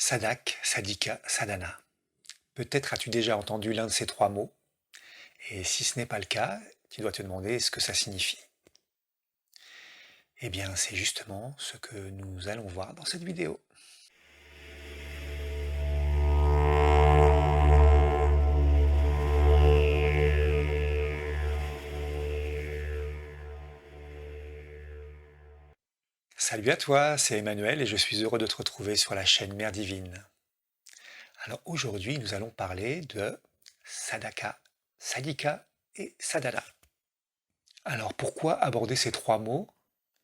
Sadak, Sadhika, Sadhana. Peut-être as-tu déjà entendu l'un de ces trois mots, et si ce n'est pas le cas, tu dois te demander ce que ça signifie. Eh bien, c'est justement ce que nous allons voir dans cette vidéo. Salut à toi, c'est Emmanuel et je suis heureux de te retrouver sur la chaîne Mère Divine. Alors aujourd'hui, nous allons parler de Sadaka, Sadhika et Sadhana. Alors pourquoi aborder ces trois mots?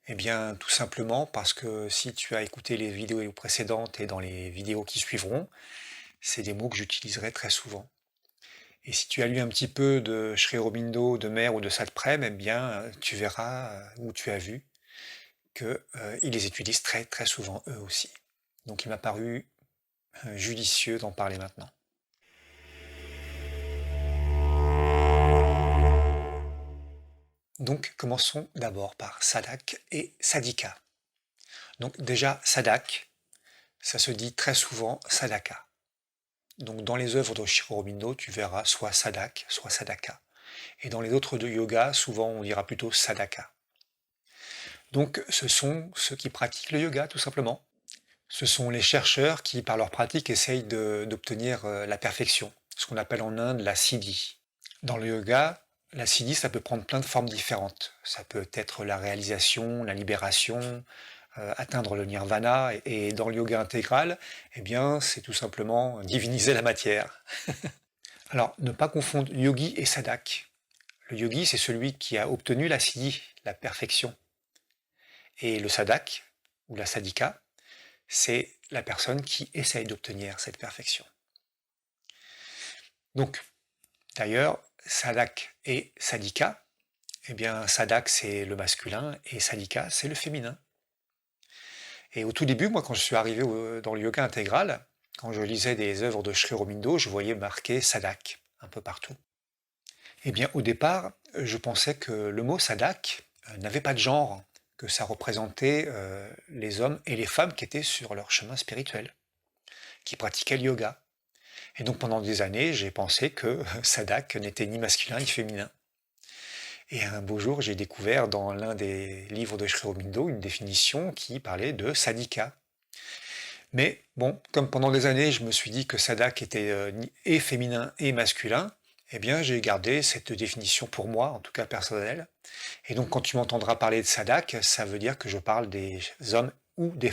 Eh bien, tout simplement parce que si tu as écouté les vidéos précédentes et dans les vidéos qui suivront, c'est des mots que j'utiliserai très souvent. Et si tu as lu un petit peu de Sri Aurobindo, de Mère ou de Satprem, eh bien, tu verras ou tu as vu qu'ils les utilisent très très souvent eux aussi. Donc il m'a paru judicieux d'en parler maintenant. Donc commençons d'abord par Sadak et Sadhika. Donc déjà Sadak, ça se dit très souvent Sadaka. Donc dans les œuvres de Sri Aurobindo, tu verras soit Sadak, soit Sadaka. Et dans les autres de yoga, souvent on dira plutôt Sadaka. Donc ce sont ceux qui pratiquent le yoga tout simplement. Ce sont les chercheurs qui, par leur pratique, essayent d'obtenir la perfection, ce qu'on appelle en Inde la siddhi. Dans le yoga, la siddhi, ça peut prendre plein de formes différentes. Ça peut être la réalisation, la libération, atteindre le nirvana. Et dans le yoga intégral, eh bien, c'est tout simplement diviniser la matière. Alors, ne pas confondre yogi et sadak. Le yogi, c'est celui qui a obtenu la siddhi, la perfection. Et le sadak, ou la sadhika, c'est la personne qui essaye d'obtenir cette perfection. Donc, d'ailleurs, sadak et sadhika, eh bien, sadak c'est le masculin et sadhika c'est le féminin. Et au tout début, moi, quand je suis arrivé dans le yoga intégral, quand je lisais des œuvres de Sri Aurobindo, je voyais marqué sadak un peu partout. Eh bien, au départ, je pensais que le mot sadak n'avait pas de genre, que ça représentait les hommes et les femmes qui étaient sur leur chemin spirituel, qui pratiquaient le yoga. Et donc pendant des années, j'ai pensé que Sadak n'était ni masculin ni féminin. Et un beau jour, j'ai découvert dans l'un des livres de Sri Aurobindo une définition qui parlait de Sadhika. Mais bon, comme pendant des années, je me suis dit que Sadak était et féminin et masculin, eh bien j'ai gardé cette définition pour moi, en tout cas personnelle. Et donc quand tu m'entendras parler de Sadak, ça veut dire que je parle des hommes ou des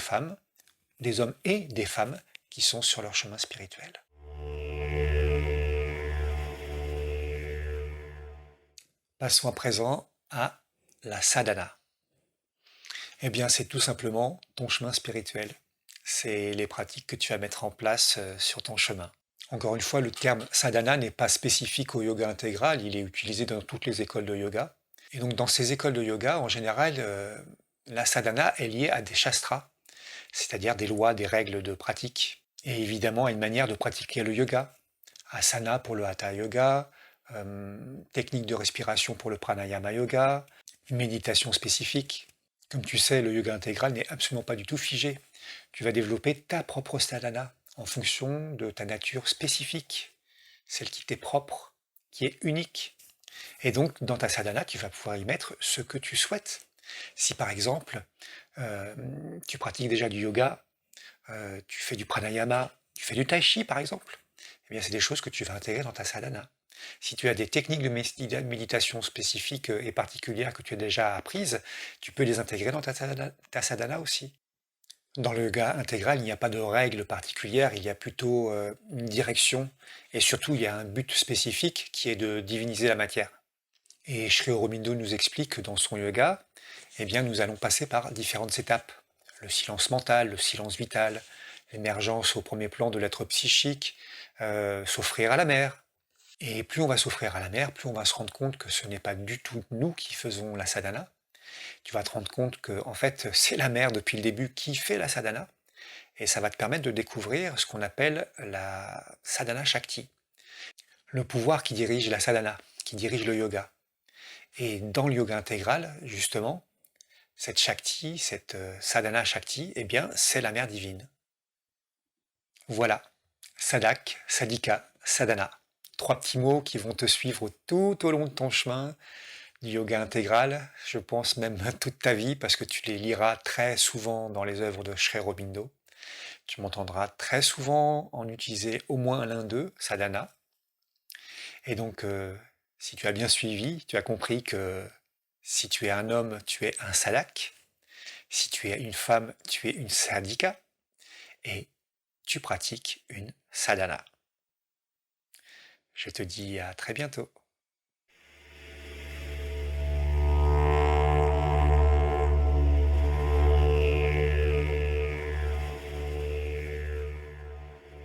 hommes et des femmes qui sont sur leur chemin spirituel. Passons à présent à la sadhana. Eh bien, c'est tout simplement ton chemin spirituel. C'est les pratiques que tu vas mettre en place sur ton chemin. Encore une fois, le terme sadhana n'est pas spécifique au yoga intégral, il est utilisé dans toutes les écoles de yoga. Et donc, dans ces écoles de yoga, en général, la sadhana est liée à des shastras, c'est-à-dire des lois, des règles de pratique, et évidemment à une manière de pratiquer le yoga. Asana pour le hatha yoga, technique de respiration pour le pranayama yoga, une méditation spécifique. Comme tu sais, le yoga intégral n'est absolument pas du tout figé. Tu vas développer ta propre sadhana en fonction de ta nature spécifique, celle qui t'est propre, qui est unique. Et donc, dans ta sadhana, tu vas pouvoir y mettre ce que tu souhaites. Si par exemple, tu pratiques déjà du yoga, tu fais du pranayama, tu fais du tai chi par exemple, eh bien c'est des choses que tu vas intégrer dans ta sadhana. Si tu as des techniques de méditation spécifiques et particulières que tu as déjà apprises, tu peux les intégrer dans ta sadhana aussi. Dans le yoga intégral, il n'y a pas de règles particulières, il y a plutôt une direction et surtout il y a un but spécifique qui est de diviniser la matière. Et Sri Aurobindo nous explique que dans son yoga, eh bien, nous allons passer par différentes étapes. Le silence mental, le silence vital, l'émergence au premier plan de l'être psychique, s'offrir à la mer. Et plus on va s'offrir à la mer, plus on va se rendre compte que ce n'est pas du tout nous qui faisons la sadhana. Tu vas te rendre compte que en fait, c'est la mer depuis le début qui fait la sadhana. Et ça va te permettre de découvrir ce qu'on appelle la sadhana shakti. Le pouvoir qui dirige la sadhana, qui dirige le yoga. Et dans le yoga intégral, justement, cette shakti, cette sadhana shakti, eh bien, c'est la mère divine. Voilà, sadak, sadhika, sadhana. Trois petits mots qui vont te suivre tout au long de ton chemin du yoga intégral, je pense même toute ta vie, parce que tu les liras très souvent dans les œuvres de Sri Aurobindo. Tu m'entendras très souvent en utiliser au moins l'un d'eux, sadhana. Et donc, si tu as bien suivi, tu as compris que si tu es un homme, tu es un sadak. Si tu es une femme, tu es une sadhika. Et tu pratiques une sadhana. Je te dis à très bientôt.